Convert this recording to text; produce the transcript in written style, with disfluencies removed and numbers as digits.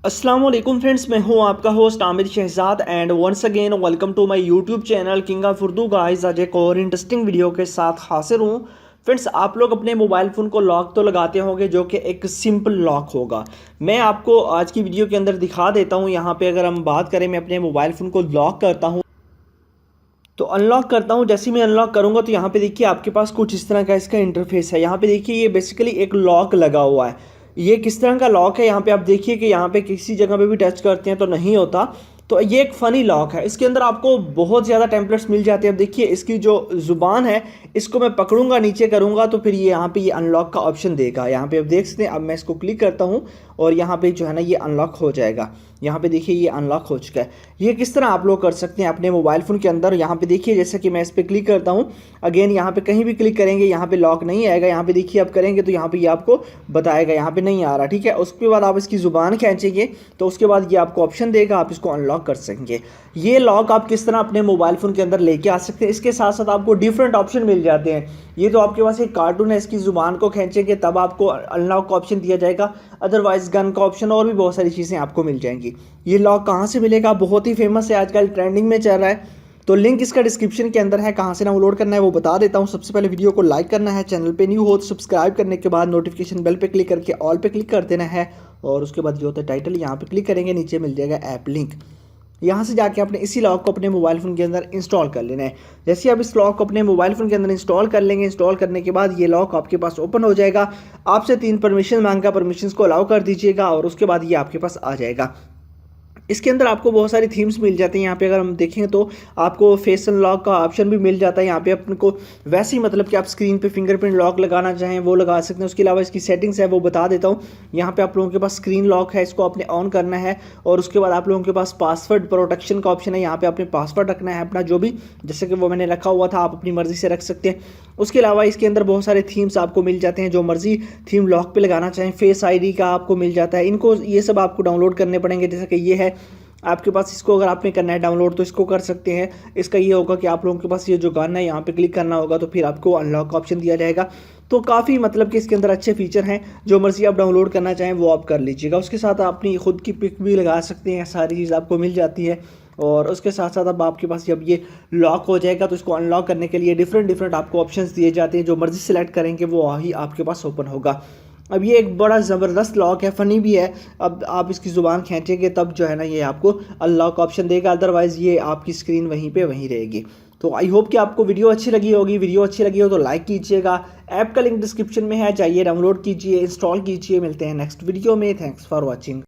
अस्सलाम वालेकुम फ्रेंड्स, मैं हूं आपका host Aamir Shahzad and once again welcome to my YouTube channel king of Urdu guys. आज एक और इंटरेस्टिंग वीडियो के साथ हाजिर हूं। फ्रेंड्स, आप लोग अपने मोबाइल फ़ोन को लॉक तो लगाते होंगे जो कि एक सिंपल लॉक होगा। मैं आपको आज की वीडियो के अंदर दिखा देता हूं। यहाँ पे अगर हम बात करें, मैं अपने मोबाइल फ़ोन को लॉक करता हूँ तो अनलॉक करता हूँ। जैसे ही मैं अनलॉक करूँगा तो यहाँ पे देखिए आपके पास कुछ इस तरह का इसका इंटरफेस है। यहाँ पे देखिए ये बेसिकली एक लॉक लगा हुआ है। ये किस तरह का लॉक है, यहाँ पे आप देखिए कि यहाँ पे किसी जगह पे भी टच करते हैं तो नहीं होता। तो ये एक फ़नी लॉक है। इसके अंदर आपको बहुत ज़्यादा टेम्पलेट्स मिल जाते हैं। अब देखिए इसकी जो ज़ुबान है, इसको मैं पकड़ूंगा, नीचे करूँगा तो फिर ये यहाँ पे ये अनलॉक का ऑप्शन देगा। यहाँ पे आप देख सकते हैं। अब मैं इसको क्लिक करता हूँ और यहाँ पे जो है ना ये अनलॉक हो जाएगा। यहाँ पे देखिए ये अनलॉक हो चुका है। ये किस तरह आप लोग कर सकते हैं अपने मोबाइल फ़ोन के अंदर। यहाँ पे देखिए जैसे कि मैं इस पर क्लिक करता हूँ, अगेन यहाँ पे कहीं भी क्लिक करेंगे यहाँ पे लॉक नहीं आएगा। यहाँ पे देखिए आप करेंगे तो यहाँ पे ये आपको बताएगा यहाँ पे नहीं आ रहा, ठीक है। उसके बाद आप इसकी ज़ुबान खींचेंगे तो उसके बाद ये आपको ऑप्शन देगा, आप इसको अनलॉक कर सकेंगे। ये लॉक आप किस तरह अपने मोबाइल फ़ोन के अंदर लेके आ सकते हैं। इसके साथ साथ आपको डिफरेंट ऑप्शन मिल जाते हैं। ये तो आपके पास एक कार्टून है, इसकी ज़ुबान को खींचेंगे तब आपको अनलॉक का ऑप्शन दिया जाएगा। अदरवाइज गन का ऑप्शन और भी बहुत सारी चीज़ें आपको मिल जाएंगी। ये लॉक कहाँ से मिलेगा, बहुत ही फेमस है, आजकल ट्रेंडिंग में चल रहा है। तो लिंक इसका डिस्क्रिप्शन के अंदर है, कहाँ से डाउनलोड करना है वो बता देता हूँ। सबसे पहले वीडियो को लाइक करना है, चैनल पे न्यू हो तो सब्सक्राइब करने के बाद नोटिफिकेशन बेल पे क्लिक करके ऑल पे क्लिक कर देना है। और उसके बाद जो होता है टाइटल, यहाँ पे क्लिक करेंगे, नीचे मिल जाएगा ऐप लिंक। यहाँ से जाके आपने इसी लॉक को अपने मोबाइल फ़ोन के अंदर इंस्टॉल कर लेना है। जैसे ही आप इस लॉक को अपने मोबाइल फ़ोन के अंदर इंस्टॉल कर लेंगे, इंस्टॉल करने के बाद ये लॉक आपके पास ओपन हो जाएगा। आपसे 3 परमिशन मांगा, परमिशंस को अलाउ कर दीजिएगा और उसके बाद ये आपके पास आ जाएगा। इसके अंदर आपको बहुत सारी थीम्स मिल जाती हैं। यहाँ पे अगर हम देखें तो आपको फेस अनलॉक का ऑप्शन भी मिल जाता है। यहाँ पे अपने को वैसे ही मतलब कि आप स्क्रीन पे फिंगरप्रिंट लॉक लगाना चाहें वो लगा सकते हैं। उसके अलावा इसकी सेटिंग्स है वो बता देता हूँ। यहाँ पे आप लोगों के पास स्क्रीन लॉक है, इसको आपने ऑन करना है। और उसके बाद आप लोगों के पास पासवर्ड प्रोटेक्शन का ऑप्शन है। यहाँ पे आपने पासवर्ड रखना है अपना, जो भी जैसे कि वो मैंने रखा हुआ था, आप अपनी मर्ज़ी से रख सकते हैं। उसके अलावा इसके अंदर बहुत सारे थीम्स आपको मिल जाते हैं, जो मर्ज़ी थीम लॉक पे लगाना चाहें। फेस आईडी का आपको मिल जाता है। इनको ये सब आपको डाउनलोड करने पड़ेंगे। जैसे कि ये है आपके पास, इसको अगर आपने करना है डाउनलोड तो इसको कर सकते हैं। इसका ये होगा कि आप लोगों के पास ये जो गाना है यहाँ पे क्लिक करना होगा तो फिर आपको अनलॉक का ऑप्शन दिया जाएगा। तो काफ़ी मतलब कि इसके अंदर अच्छे फीचर हैं, जो मर्ज़ी आप डाउनलोड करना चाहें वो आप कर लीजिएगा। उसके साथ आप अपनी खुद की पिक भी लगा सकते हैं, सारी चीज़ आपको मिल जाती है। और उसके साथ साथ अब आपके पास जब ये लॉक हो जाएगा तो इसको अनलॉक करने के लिए डिफरेंट आपको ऑप्शंस दिए जाते हैं। जो मर्ज़ी सेलेक्ट करेंगे वो ही आपके पास ओपन होगा। अब ये एक बड़ा ज़बरदस्त लॉक है, फ़नी भी है। अब आप इसकी ज़ुबान खींचेंगे तब जो है ना ये आपको अनलॉक ऑप्शन देगा, अदरवाइज़ ये आपकी स्क्रीन वहीं पे वहीं रहेगी। तो आई होप कि आपको वीडियो अच्छी लगी होगी। वीडियो अच्छी लगी हो तो लाइक कीजिएगा। ऐप का लिंक डिस्क्रिप्शन में है, जाइए डाउनलोड कीजिए, इंस्टॉल कीजिए। मिलते हैं नेक्स्ट वीडियो में। Thanks for watching.